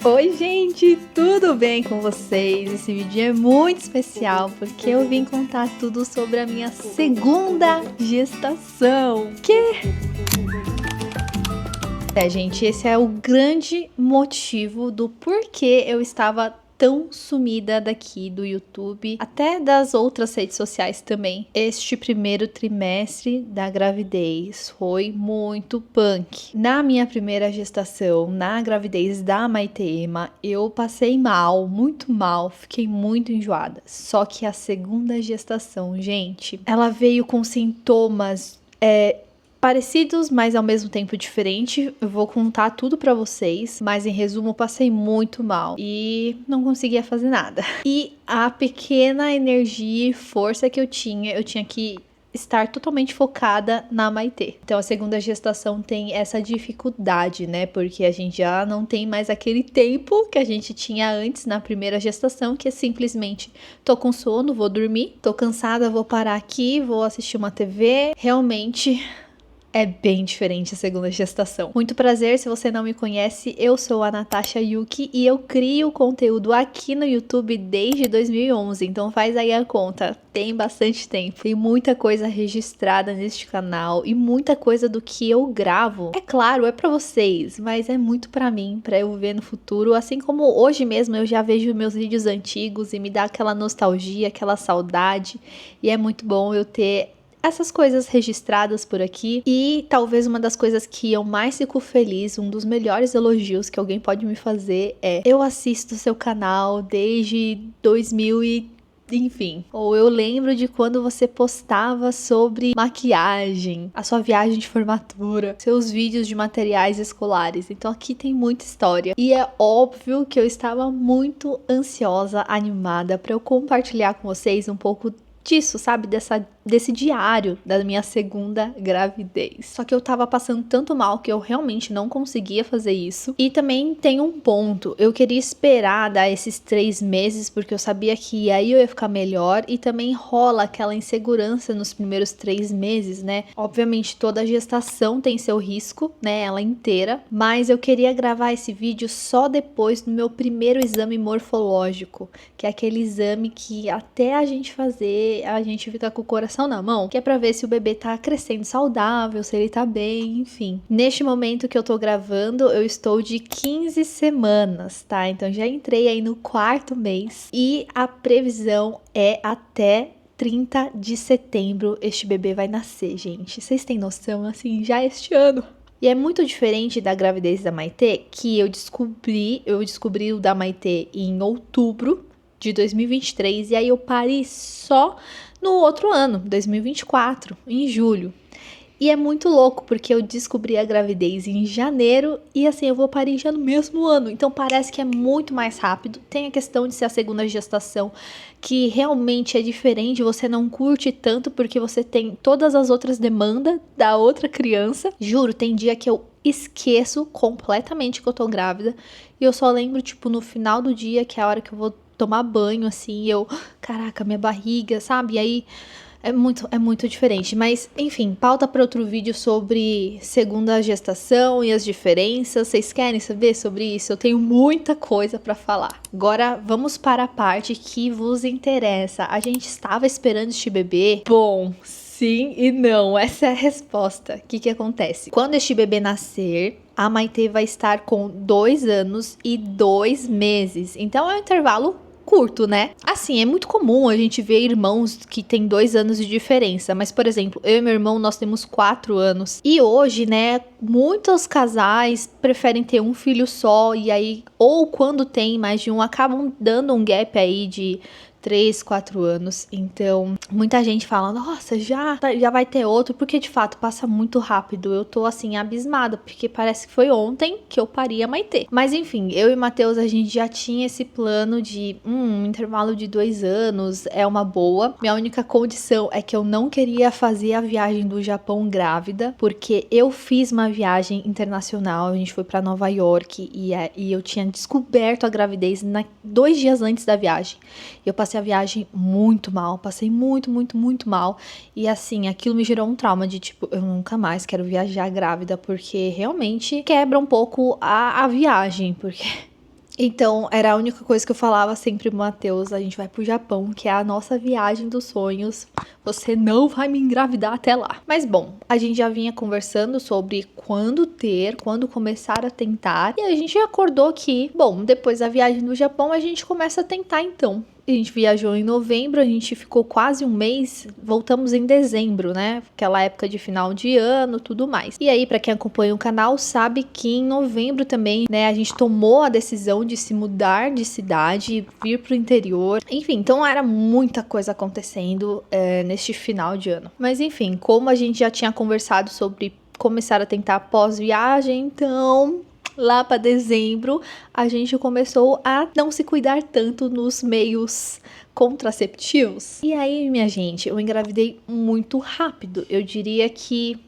Oi gente, tudo bem com vocês? Esse vídeo é muito especial porque eu vim contar tudo sobre a minha segunda gestação. Gente, esse é o grande motivo do porquê eu estava tão sumida daqui do YouTube, até das outras redes sociais também. Este primeiro trimestre da gravidez foi muito punk. Na minha primeira gestação, na gravidez da Maitema, eu passei mal, muito mal, fiquei muito enjoada. Só que a segunda gestação, gente, ela veio com sintomas parecidos, mas ao mesmo tempo diferente. Eu vou contar tudo pra vocês, mas em resumo, eu passei muito mal e não conseguia fazer nada. E a pequena energia e força que eu tinha que estar totalmente focada na Maitê. Então a segunda gestação tem essa dificuldade, né? Porque a gente já não tem mais aquele tempo que a gente tinha antes na primeira gestação, que é simplesmente tô com sono, vou dormir, tô cansada, vou parar aqui, vou assistir uma TV. Realmente é bem diferente a segunda gestação. Muito prazer, se você não me conhece, eu sou a Natasha Yuki e eu crio conteúdo aqui no YouTube desde 2011, então faz aí a conta, tem bastante tempo. Tem muita coisa registrada neste canal e muita coisa do que eu gravo. É claro, é pra vocês, mas é muito pra mim, pra eu ver no futuro, assim como hoje mesmo eu já vejo meus vídeos antigos e me dá aquela nostalgia, aquela saudade, e é muito bom eu ter essas coisas registradas por aqui. E talvez uma das coisas que eu mais fico feliz, um dos melhores elogios que alguém pode me fazer é: eu assisto seu canal desde 2000 e enfim, ou eu lembro de quando você postava sobre maquiagem, a sua viagem de formatura, seus vídeos de materiais escolares. Então aqui tem muita história e é óbvio que eu estava muito ansiosa, animada para eu compartilhar com vocês um pouco disso, sabe? Desse diário da minha segunda gravidez. Só que eu tava passando tanto mal que eu realmente não conseguia fazer isso. E também tem um ponto, eu queria esperar dar esses 3 meses, porque eu sabia que aí eu ia ficar melhor. E também rola aquela insegurança nos primeiros 3 meses, né? Obviamente toda gestação tem seu risco, né? Ela inteira. Mas eu queria gravar esse vídeo só depois do meu primeiro exame morfológico, que é aquele exame que até a gente fazer, a gente fica com o coração na mão, que é pra ver se o bebê tá crescendo saudável, se ele tá bem, enfim. Neste momento que eu tô gravando, eu estou de 15 semanas, tá? Então já entrei aí no 4º mês e a previsão é até 30 de setembro este bebê vai nascer, gente. Vocês têm noção, assim, já este ano. E é muito diferente da gravidez da Maitê, que eu descobri o da Maitê em outubro de 2023, e aí eu parei só no outro ano, 2024, em julho. E é muito louco, porque eu descobri a gravidez em janeiro e assim, eu vou parir já no mesmo ano. Então parece que é muito mais rápido. Tem a questão de ser a segunda gestação, que realmente é diferente, você não curte tanto porque você tem todas as outras demandas da outra criança. Juro, tem dia que eu esqueço completamente que eu tô grávida e eu só lembro, tipo, no final do dia, que é a hora que eu vou tomar banho, assim, e eu, caraca, minha barriga, sabe? E aí é muito diferente. Mas, enfim, pauta para outro vídeo sobre segunda gestação e as diferenças. Vocês querem saber sobre isso? Eu tenho muita coisa para falar. Agora, vamos para a parte que vos interessa. A gente estava esperando este bebê? Bom, sim e não. Essa é a resposta. O que acontece? Quando este bebê nascer, a Maitê vai estar com 2 anos e 2 meses. Então é um intervalo curto, né? Assim, é muito comum a gente ver irmãos que têm 2 anos de diferença, mas, por exemplo, eu e meu irmão, nós temos 4 anos, e hoje, né, muitos casais preferem ter um filho só, e aí, ou quando tem mais de um, acabam dando um gap aí de 3, 4 anos. Então, muita gente fala, nossa, já vai ter outro, porque de fato passa muito rápido. Eu tô assim, abismada, porque parece que foi ontem que eu pari a Maitê. Mas enfim, eu e o Matheus, a gente já tinha esse plano de um intervalo de 2 anos é uma boa. Minha única condição é que eu não queria fazer a viagem do Japão grávida, porque eu fiz uma viagem internacional, a gente foi pra Nova York e eu tinha descoberto a gravidez 2 dias antes da viagem. Eu passei a viagem muito mal, passei muito mal, e assim, aquilo me gerou um trauma de tipo, eu nunca mais quero viajar grávida, porque realmente quebra um pouco a viagem, porque Então, era a única coisa que eu falava sempre pro Matheus: a gente vai pro Japão, que é a nossa viagem dos sonhos. Você não vai me engravidar até lá. Mas bom, a gente já vinha conversando sobre quando ter, quando começar a tentar. E a gente acordou que, bom, depois da viagem do Japão, a gente começa a tentar então. A gente viajou em novembro, a gente ficou quase um mês, voltamos em dezembro, né? Aquela época de final de ano, tudo mais. E aí, pra quem acompanha o canal, sabe que em novembro também, né, a gente tomou a decisão de se mudar de cidade, vir pro interior. Enfim, então era muita coisa acontecendo neste final de ano. Mas enfim, como a gente já tinha conversado sobre começar a tentar pós-viagem, então lá para dezembro, a gente começou a não se cuidar tanto nos meios contraceptivos. E aí, minha gente, eu engravidei muito rápido. Eu diria que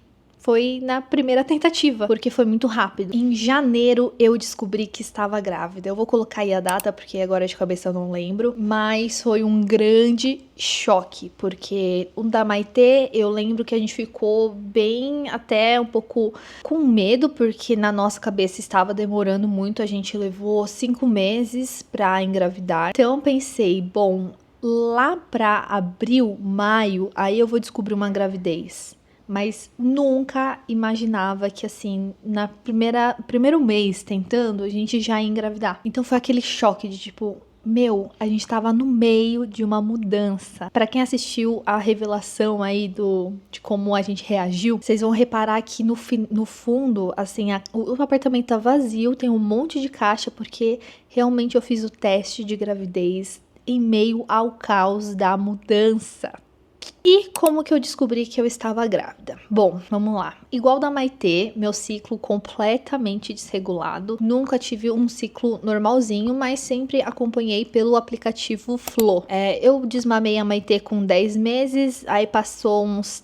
foi na primeira tentativa, porque foi muito rápido. Em janeiro eu descobri que estava grávida. Eu vou colocar aí a data, porque agora de cabeça eu não lembro. Mas foi um grande choque, porque o da Maitê, eu lembro que a gente ficou bem, até um pouco com medo, porque na nossa cabeça estava demorando muito. A gente levou 5 meses pra engravidar. Então eu pensei, bom, lá pra abril, maio, aí eu vou descobrir uma gravidez. Mas nunca imaginava que, assim, na primeiro mês tentando, a gente já ia engravidar. Então foi aquele choque de tipo, meu, a gente tava no meio de uma mudança. Pra quem assistiu a revelação aí de como a gente reagiu, vocês vão reparar que no fundo, assim, o apartamento tá vazio, tem um monte de caixa, porque realmente eu fiz o teste de gravidez em meio ao caos da mudança. E como que eu descobri que eu estava grávida? Bom, vamos lá. Igual da Maitê, meu ciclo completamente desregulado. Nunca tive um ciclo normalzinho, mas sempre acompanhei pelo aplicativo Flo. Eu desmamei a Maitê com 10 meses, aí passou uns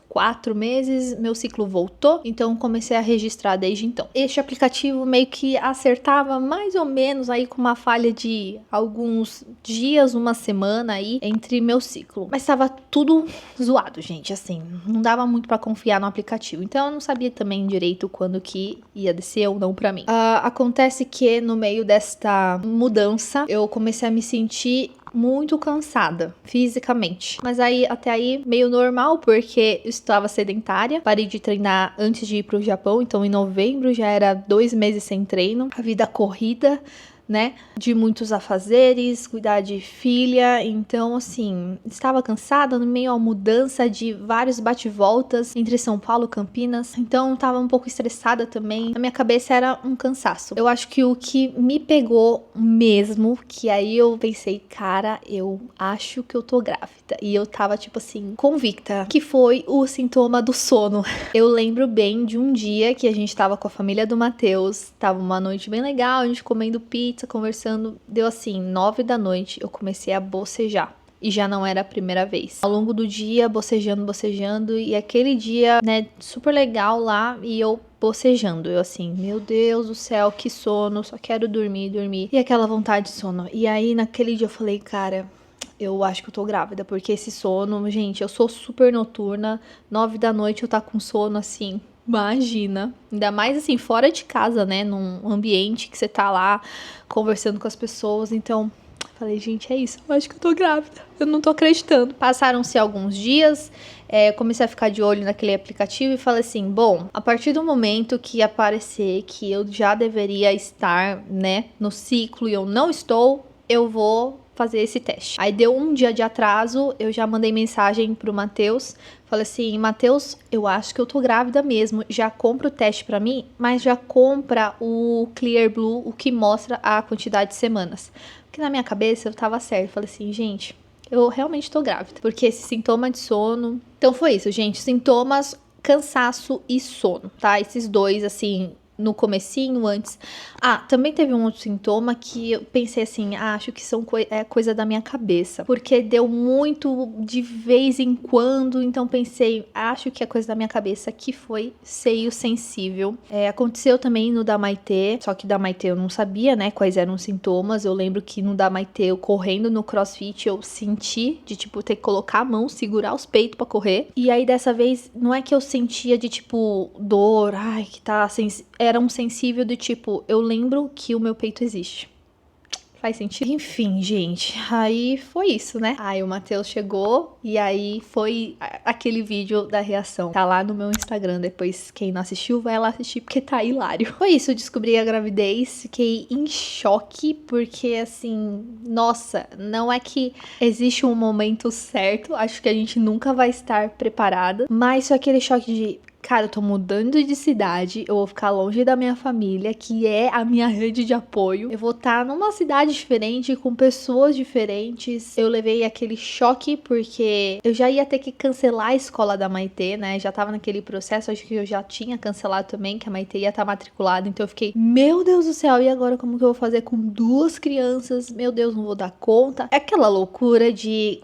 4 meses, meu ciclo voltou, então comecei a registrar desde então. Este aplicativo meio que acertava mais ou menos aí com uma falha de alguns dias, uma semana aí entre meu ciclo. Mas tava tudo zoado, gente, assim, não dava muito pra confiar no aplicativo. Então eu não sabia também direito quando que ia descer ou não pra mim. Acontece que no meio desta mudança, eu comecei a me sentir muito cansada fisicamente, mas aí até aí meio normal, porque eu estava sedentária, parei de treinar antes de ir pro Japão, então em novembro já era 2 meses sem treino, a vida corrida, né, de muitos afazeres, cuidar de filha, então assim, estava cansada no meio a mudança de vários bate-voltas entre São Paulo e Campinas, então estava um pouco estressada também, na minha cabeça era um cansaço. Eu acho que o que me pegou mesmo, que aí eu pensei, cara, eu acho que eu tô grávida, e eu tava tipo assim, convicta, que foi o sintoma do sono. Eu lembro bem de um dia que a gente tava com a família do Matheus, tava uma noite bem legal, a gente comendo pizza, conversando, deu assim, 9 da noite, eu comecei a bocejar. E já não era a primeira vez. Ao longo do dia, bocejando, e aquele dia, né, super legal lá, e eu bocejando. Eu assim, meu Deus do céu, que sono, só quero dormir. E aquela vontade de sono. E aí, naquele dia, eu falei, cara, eu acho que eu tô grávida, porque esse sono, gente, eu sou super noturna, 9 da noite eu tá com sono, assim, imagina, ainda mais assim, fora de casa, né, num ambiente que você tá lá conversando com as pessoas, então falei, gente, é isso, eu acho que eu tô grávida, eu não tô acreditando. Passaram-se alguns dias, comecei a ficar de olho naquele aplicativo e falei assim, bom, a partir do momento que aparecer que eu já deveria estar, né, no ciclo e eu não estou, eu vou fazer esse teste. Aí deu um dia de atraso, eu já mandei mensagem pro Matheus, falei assim, Matheus, eu acho que eu tô grávida mesmo, já compra o teste pra mim, mas já compra o Clear Blue, o que mostra a quantidade de semanas. Porque na minha cabeça eu tava certo, falei assim, gente, eu realmente tô grávida, porque esse sintoma de sono... Então foi isso, gente, sintomas, cansaço e sono, tá? Esses dois, assim, no comecinho, antes. Também teve um outro sintoma que eu pensei assim, acho que são coisa da minha cabeça, porque deu muito de vez em quando, então pensei, acho que é coisa da minha cabeça, que foi seio sensível. Aconteceu também no da Maitê, só que da Maitê eu não sabia, né, quais eram os sintomas. Eu lembro que no da Maitê, eu correndo no CrossFit, eu senti de, tipo, ter que colocar a mão, segurar os peitos pra correr, e aí dessa vez, não é que eu sentia de, tipo, dor, ai, que tá era um sensível do tipo, eu lembro que o meu peito existe. Faz sentido? Enfim, gente, aí foi isso, né? Aí o Matheus chegou e aí foi aquele vídeo da reação. Tá lá no meu Instagram, depois quem não assistiu vai lá assistir porque tá hilário. Foi isso, eu descobri a gravidez, fiquei em choque porque assim, nossa, não é que existe um momento certo, acho que a gente nunca vai estar preparada, mas foi aquele choque de... Cara, eu tô mudando de cidade, eu vou ficar longe da minha família, que é a minha rede de apoio. Eu vou estar numa cidade diferente, com pessoas diferentes. Eu levei aquele choque, porque eu já ia ter que cancelar a escola da Maitê, né? Já tava naquele processo, acho que eu já tinha cancelado também, que a Maitê ia estar matriculada. Então eu fiquei, meu Deus do céu, e agora como que eu vou fazer com 2 crianças? Meu Deus, não vou dar conta. É aquela loucura de,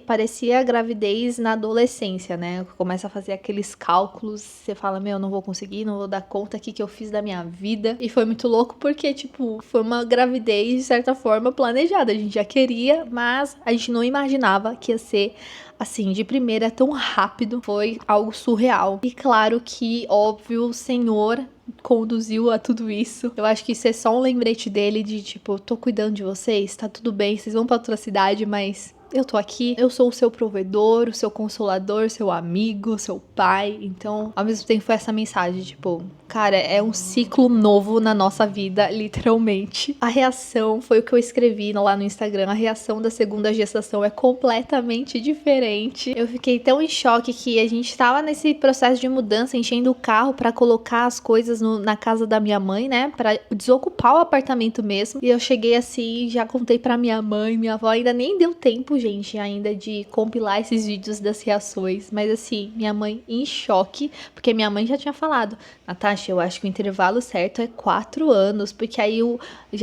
parecia a gravidez na adolescência, né? Começa a fazer aqueles cálculos. Você fala, meu, não vou conseguir, não vou dar conta aqui que eu fiz da minha vida. E foi muito louco porque, tipo, foi uma gravidez, de certa forma, planejada. A gente já queria, mas a gente não imaginava que ia ser assim, de primeira, tão rápido. Foi algo surreal. E claro que, óbvio, o Senhor conduziu a tudo isso. Eu acho que isso é só um lembrete dele de, tipo, tô cuidando de vocês, tá tudo bem, vocês vão pra outra cidade, mas... eu tô aqui, eu sou o seu provedor, o seu consolador, seu amigo, seu pai. Então, ao mesmo tempo foi essa mensagem, tipo, cara, é um ciclo novo na nossa vida, literalmente. A reação foi o que eu escrevi lá no Instagram, a reação da segunda gestação é completamente diferente. Eu fiquei tão em choque que a gente tava nesse processo de mudança, enchendo o carro pra colocar as coisas na casa da minha mãe, né, pra desocupar o apartamento mesmo. E eu cheguei assim, já contei pra minha mãe, minha avó, ainda nem deu tempo, gente, ainda de compilar esses vídeos das reações, mas assim, minha mãe em choque, porque minha mãe já tinha falado, Natasha, eu acho que o intervalo certo é 4 anos, porque aí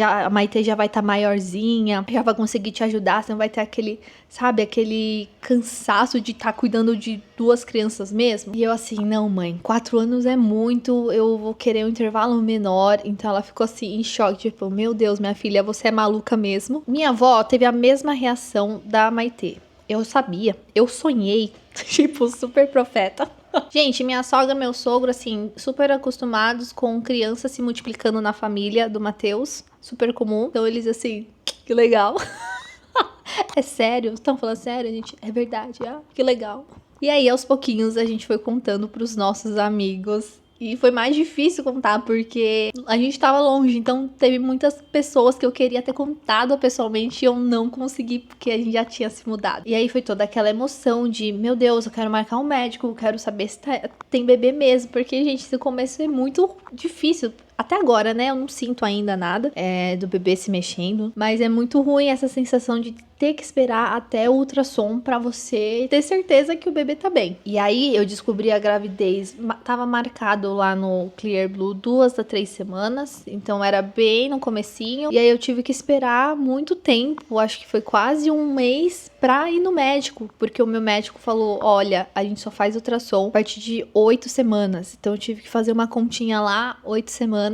a Maitê já vai estar maiorzinha, já vai conseguir te ajudar, você não vai ter aquele, sabe, aquele cansaço de estar cuidando de 2 crianças mesmo. E eu assim, não mãe, 4 anos é muito, eu vou querer um intervalo menor. Então ela ficou assim, em choque, tipo, meu Deus, minha filha, você é maluca mesmo. Minha avó teve a mesma reação da Maitê. Eu sabia, eu sonhei, tipo, super profeta. Gente, minha sogra e meu sogro, assim, super acostumados com crianças se multiplicando na família do Matheus, super comum. Então eles, assim, que legal. É sério? Estão falando sério, gente? É verdade, que legal. E aí, aos pouquinhos, a gente foi contando pros nossos amigos. E foi mais difícil contar, porque a gente tava longe, então teve muitas pessoas que eu queria ter contado pessoalmente e eu não consegui, porque a gente já tinha se mudado. E aí foi toda aquela emoção de, meu Deus, eu quero marcar um médico, eu quero saber se tem bebê mesmo, porque, gente, esse começo é muito difícil. Até agora, né, eu não sinto ainda nada do bebê se mexendo, mas é muito ruim essa sensação de ter que esperar até o ultrassom pra você ter certeza que o bebê tá bem. E aí eu descobri a gravidez, tava marcado lá no Clear Blue 2 a 3 semanas, então era bem no comecinho, e aí eu tive que esperar muito tempo, acho que foi quase um mês pra ir no médico, porque o meu médico falou, olha, a gente só faz ultrassom a partir de 8 semanas, então eu tive que fazer uma continha lá, 8 semanas,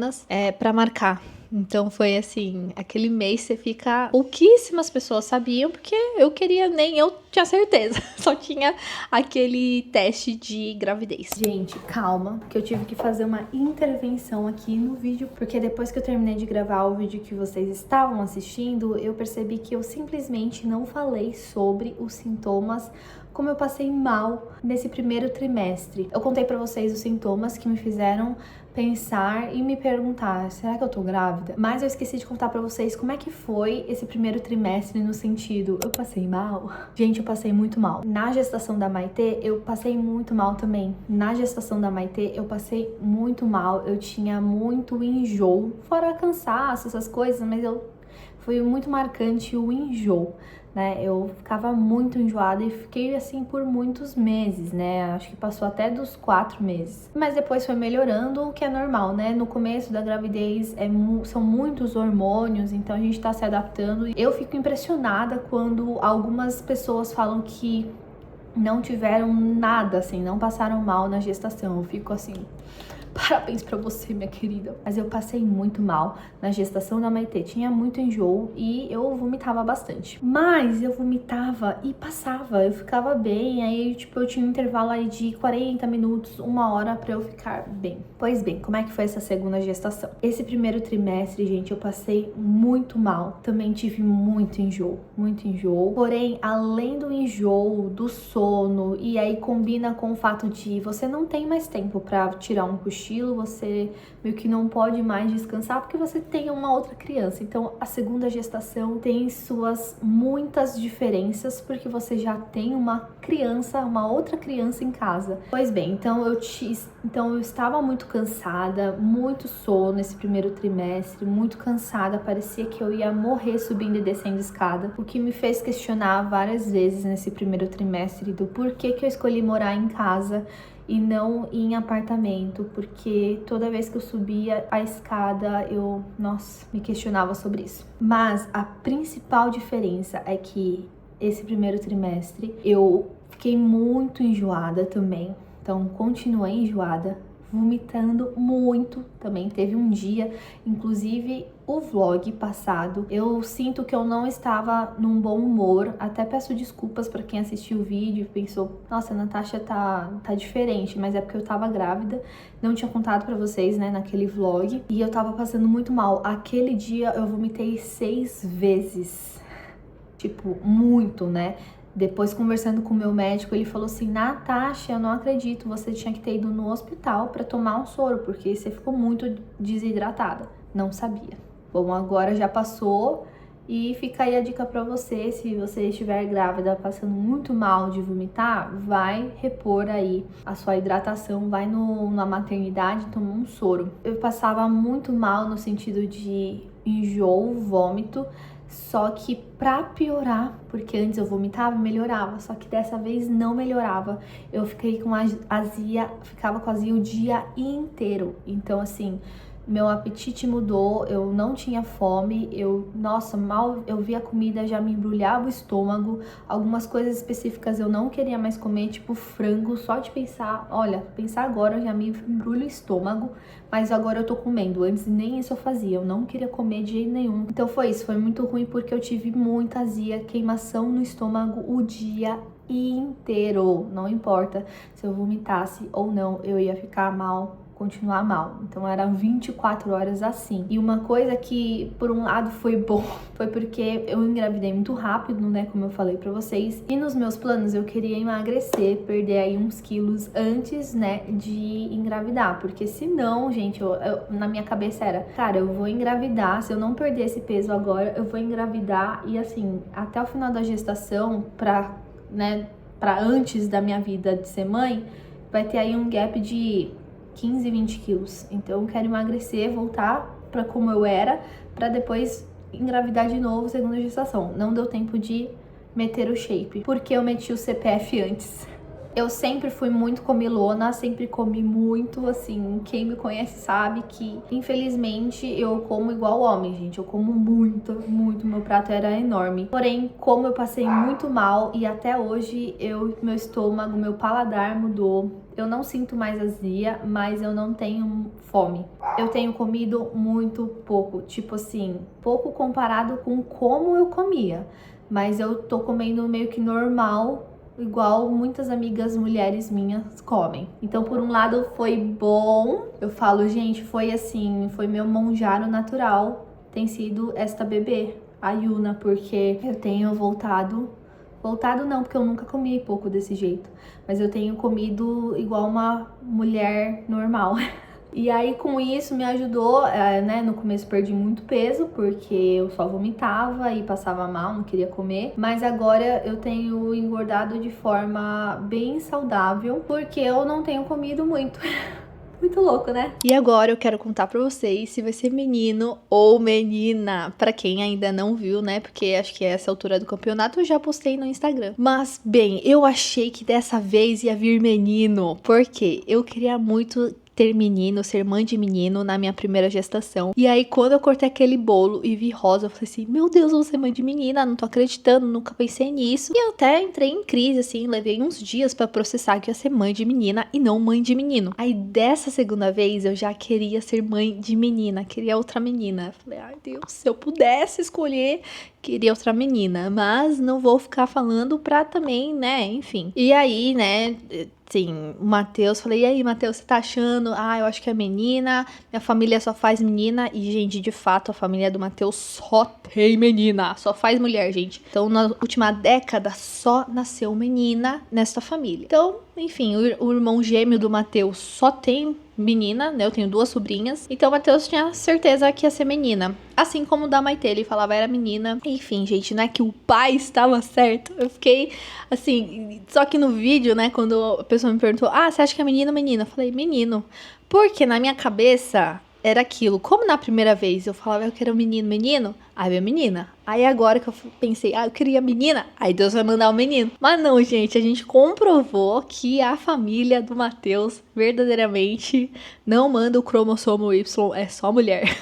pra marcar. Então foi assim, aquele mês você fica... Pouquíssimas pessoas sabiam, porque eu queria, nem eu tinha certeza. Só tinha aquele teste de gravidez. Gente, calma, que eu tive que fazer uma intervenção aqui no vídeo, porque depois que eu terminei de gravar o vídeo que vocês estavam assistindo, eu percebi que eu simplesmente não falei sobre os sintomas, como eu passei mal nesse primeiro trimestre. Eu contei pra vocês os sintomas que me fizeram pensar e me perguntar, será que eu tô grávida? Mas eu esqueci de contar pra vocês como é que foi esse primeiro trimestre no sentido, eu passei mal? Gente, eu passei muito mal. Na gestação da Maitê, eu passei muito mal também. Na gestação da Maitê, eu passei muito mal, eu tinha muito enjoo, fora cansaço, essas coisas, mas foi muito marcante o enjoo, né? Eu ficava muito enjoada e fiquei assim por muitos meses, né? Acho que passou até dos 4 meses. Mas depois foi melhorando, o que é normal, né? No começo da gravidez são muitos hormônios, então a gente tá se adaptando. Eu fico impressionada quando algumas pessoas falam que não tiveram nada, assim, não passaram mal na gestação. Eu fico assim, Parabéns pra você, minha querida. Mas eu passei muito mal na gestação da Maitê. Tinha muito enjoo e eu vomitava bastante. Mas eu vomitava e passava. Eu ficava bem. Aí, tipo, eu tinha um intervalo aí de 40 minutos, 1 hora pra eu ficar bem. Pois bem, como é que foi essa segunda gestação? Esse primeiro trimestre, gente, eu passei muito mal. Também tive muito enjoo. Muito enjoo. Porém, além do enjoo, do sono, e aí combina com o fato de você não tem mais tempo pra tirar um cochilo, você meio que não pode mais descansar porque você tem uma outra criança. Então a segunda gestação tem suas muitas diferenças porque você já tem uma criança, uma outra criança em casa. Pois bem, então eu estava muito cansada, muito sono nesse primeiro trimestre, muito cansada, parecia que eu ia morrer subindo e descendo escada, o que me fez questionar várias vezes nesse primeiro trimestre do porquê que eu escolhi morar em casa e não em apartamento, porque toda vez que eu subia a escada, eu, nossa, me questionava sobre isso. Mas a principal diferença é que esse primeiro trimestre eu fiquei muito enjoada também, então continuei enjoada, vomitando muito também. Teve um dia, inclusive o vlog passado, eu sinto que eu não estava num bom humor. Até peço desculpas para quem assistiu o vídeo e pensou, nossa, a Natasha tá diferente, mas é porque eu tava grávida, não tinha contado para vocês, né, naquele vlog, e eu tava passando muito mal. Aquele dia eu vomitei 6 vezes, tipo, muito, né? Depois, conversando com o meu médico, ele falou assim, Natasha, eu não acredito, você tinha que ter ido no hospital para tomar um soro, porque você ficou muito desidratada. Não sabia. Bom, agora já passou e fica aí a dica para você, se você estiver grávida, passando muito mal de vomitar, vai repor aí a sua hidratação, vai na maternidade, toma um soro. Eu passava muito mal no sentido de enjoo, vômito, só que pra piorar, porque antes eu vomitava e melhorava, só que dessa vez não melhorava. Eu fiquei com azia, ficava com azia o dia inteiro. Então assim, meu apetite mudou, eu não tinha fome, nossa, mal eu via a comida, já me embrulhava o estômago. Algumas coisas específicas eu não queria mais comer, tipo frango, só de pensar, olha, pensar agora já me embrulha o estômago, mas agora eu tô comendo, antes nem isso eu fazia, eu não queria comer de jeito nenhum. Então foi isso, foi muito ruim porque eu tive muita azia, queimação no estômago o dia inteiro. Não importa se eu vomitasse ou não, eu ia ficar mal, continuar mal. Então eram 24 horas assim. E uma coisa que por um lado foi bom, foi porque eu engravidei muito rápido, né, como eu falei pra vocês, e nos meus planos eu queria emagrecer, perder aí uns quilos antes, né, de engravidar, porque senão, gente, na minha cabeça era, cara, eu vou engravidar, se eu não perder esse peso agora, eu vou engravidar e assim, até o final da gestação, pra antes da minha vida de ser mãe, vai ter aí um gap de 15, 20 quilos. Então eu quero emagrecer, voltar pra como eu era, pra depois engravidar de novo, segunda gestação. Não deu tempo de meter o shape, porque eu meti o CPF antes. Eu sempre fui muito comilona, sempre comi muito, assim, quem me conhece sabe que, infelizmente, eu como igual homem, gente. Eu como muito, muito, meu prato era enorme. Porém, como eu passei muito mal e até hoje meu estômago, meu paladar mudou. Eu não sinto mais azia, mas eu não tenho fome. Eu tenho comido muito pouco, tipo assim, pouco comparado com como eu comia. Mas eu tô comendo meio que normal, igual muitas amigas mulheres minhas comem. Então, por um lado, foi bom. Eu falo, gente, foi assim, foi meu monjaro natural. Tem sido esta bebê, a Yuna, porque eu tenho voltado não, porque eu nunca comi pouco desse jeito. Mas eu tenho comido igual uma mulher normal. E aí, com isso, me ajudou, né? No começo perdi muito peso, porque eu só vomitava e passava mal, não queria comer. Mas agora eu tenho engordado de forma bem saudável, porque eu não tenho comido muito. Muito louco, né? E agora eu quero contar pra vocês se vai ser menino ou menina. Pra quem ainda não viu, né? Porque acho que essa altura do campeonato eu já postei no Instagram. Mas, bem, eu achei que dessa vez ia vir menino. Porque eu queria muito ter menino, ser mãe de menino na minha primeira gestação. E aí, quando eu cortei aquele bolo e vi rosa, eu falei assim, meu Deus, eu vou ser mãe de menina, não tô acreditando, nunca pensei nisso. E eu até entrei em crise, assim, levei uns dias pra processar que ia ser mãe de menina e não mãe de menino. Aí, dessa segunda vez, eu já queria ser mãe de menina, queria outra menina. Eu falei, ai Deus, se eu pudesse escolher, queria outra menina, mas não vou ficar falando pra também, né, enfim. E aí, né, sim, o Matheus, falei, e aí, Matheus, você tá achando? Ah, eu acho que é menina, minha família só faz menina, e, gente, de fato, a família do Matheus só tem menina, só faz mulher, gente. Então, na última década, só nasceu menina nesta família. Então, enfim, o irmão gêmeo do Matheus só tem menina, né? Eu tenho 2 sobrinhas. Então o Matheus tinha certeza que ia ser menina. Assim como o da Maitê, ele falava era menina. Enfim, gente, não é que o pai estava certo. Eu fiquei assim, só que no vídeo, né, quando a pessoa me perguntou: "Ah, você acha que é menino ou menina?" Eu falei: "Menino". Porque na minha cabeça era aquilo. Como na primeira vez eu falava eu quero um menino, menino, aí veio menina. Aí agora que eu pensei, eu queria menina, aí Deus vai mandar um menino. Mas não, gente, a gente comprovou que a família do Matheus verdadeiramente não manda o cromossomo Y, é só mulher.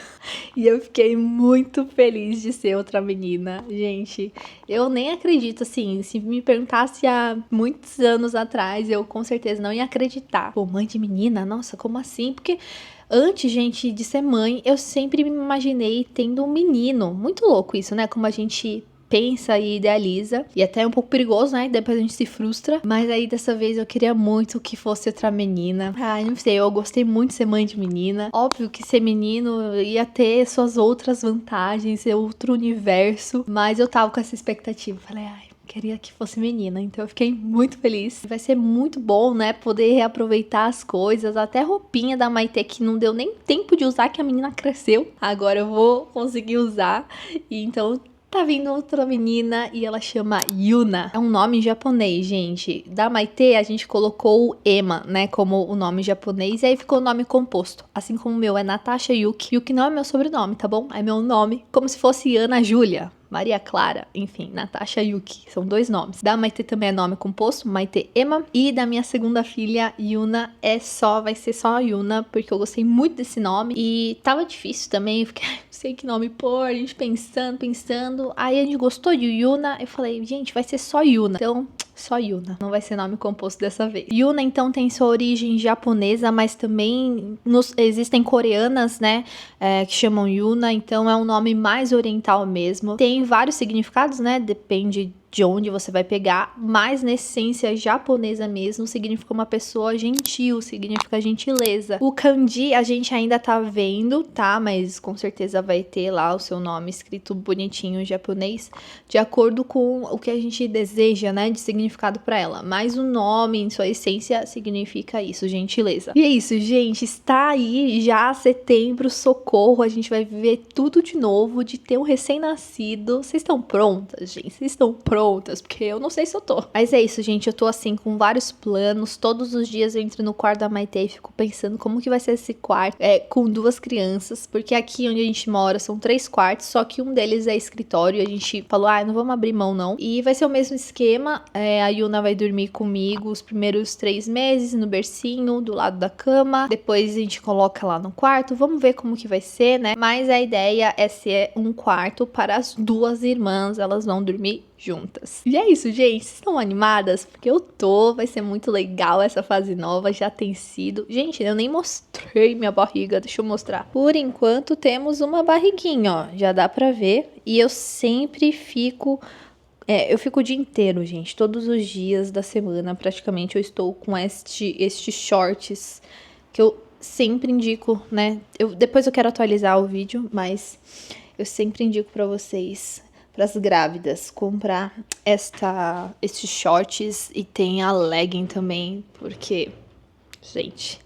E eu fiquei muito feliz de ser outra menina. Gente, eu nem acredito, assim, se me perguntasse há muitos anos atrás, eu com certeza não ia acreditar. Pô, mãe de menina? Nossa, como assim? Porque antes, gente, de ser mãe, eu sempre me imaginei tendo um menino. Muito louco isso, né? Como a gente pensa e idealiza. E até é um pouco perigoso, né? Depois a gente se frustra. Mas aí, dessa vez, eu queria muito que fosse outra menina. Ai, não sei, eu gostei muito de ser mãe de menina. Óbvio que ser menino ia ter suas outras vantagens, ser outro universo. Mas eu tava com essa expectativa. Falei, ai, queria que fosse menina, então eu fiquei muito feliz. Vai ser muito bom, né, poder reaproveitar as coisas, até a roupinha da Maitê que não deu nem tempo de usar, que a menina cresceu. Agora eu vou conseguir usar, e então tá vindo outra menina e ela chama Yuna. É um nome japonês, gente. Da Maitê a gente colocou o Ema, né, como o nome japonês, e aí ficou o nome composto. Assim como o meu é Natasha Yuki. Yuki não é meu sobrenome, tá bom? É meu nome, como se fosse Ana Júlia, Maria Clara, enfim, Natasha Yuki, são 2 nomes. Da Maitê também é nome composto, Maitê Ema, e da minha segunda filha, Yuna, vai ser só a Yuna, porque eu gostei muito desse nome, e tava difícil também, eu fiquei, não sei que nome pôr, a gente pensando, aí a gente gostou de Yuna, eu falei, gente, vai ser só Yuna, então só Yuna, não vai ser nome composto dessa vez. Yuna, então, tem sua origem japonesa, mas também existem coreanas, né, que chamam Yuna, então é um nome mais oriental mesmo. Tem vários significados, né, depende de onde você vai pegar, mas na essência japonesa mesmo, significa uma pessoa gentil, significa gentileza. O kanji a gente ainda tá vendo, tá? Mas com certeza vai ter lá o seu nome escrito bonitinho em japonês, de acordo com o que a gente deseja, né, de significado pra ela. Mas o nome, em sua essência, significa isso, gentileza. E é isso, gente, está aí já setembro, socorro, a gente vai viver tudo de novo, de ter um recém-nascido. Vocês estão prontas, gente? Vocês estão prontas? Porque eu não sei se eu tô. Mas é isso, gente, eu tô assim com vários planos. Todos os dias eu entro no quarto da Maitê e fico pensando como que vai ser esse quarto com 2 crianças, porque aqui onde a gente mora são 3 quartos, só que um deles é escritório. A gente falou, não vamos abrir mão não. E vai ser o mesmo esquema, a Yuna vai dormir comigo os primeiros 3 meses no bercinho, do lado da cama. Depois a gente coloca lá no quarto, vamos ver como que vai ser, né? Mas a ideia é ser um quarto para as 2 irmãs, elas vão dormir juntas. E é isso, gente. Vocês estão animadas? Porque eu tô. Vai ser muito legal essa fase nova. Já tem sido. Gente, eu nem mostrei minha barriga. Deixa eu mostrar. Por enquanto, temos uma barriguinha, ó. Já dá pra ver. E eu sempre fico... eu fico o dia inteiro, gente. Todos os dias da semana, praticamente, eu estou com estes shorts que eu sempre indico, né? Depois eu quero atualizar o vídeo, mas eu sempre indico pra vocês, para as grávidas, comprar estes shorts, e tem a legging também, porque, gente,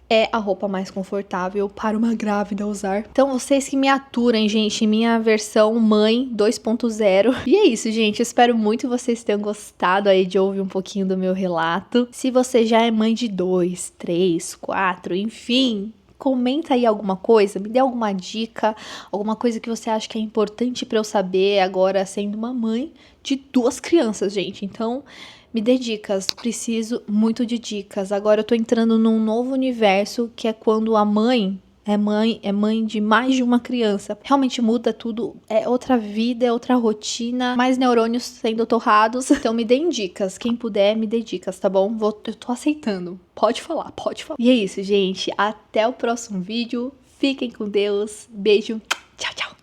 é a roupa mais confortável para uma grávida usar. Então, vocês que me aturem, gente, minha versão mãe 2.0. E é isso, gente. Eu espero muito que vocês tenham gostado aí de ouvir um pouquinho do meu relato. Se você já é mãe de 2, 3, 4, enfim, comenta aí alguma coisa, me dê alguma dica, alguma coisa que você acha que é importante para eu saber agora sendo uma mãe de 2 crianças, gente. Então, Me dê dicas, preciso muito de dicas. Agora eu tô entrando num novo universo que é quando a mãe é mãe de mais de uma criança. Realmente muda tudo, é outra vida, é outra rotina, mais neurônios sendo torrados. Então me deem dicas, quem puder me dê dicas, tá bom? Eu tô aceitando, pode falar, pode falar. E é isso, gente, até o próximo vídeo, fiquem com Deus, beijo, tchau, tchau.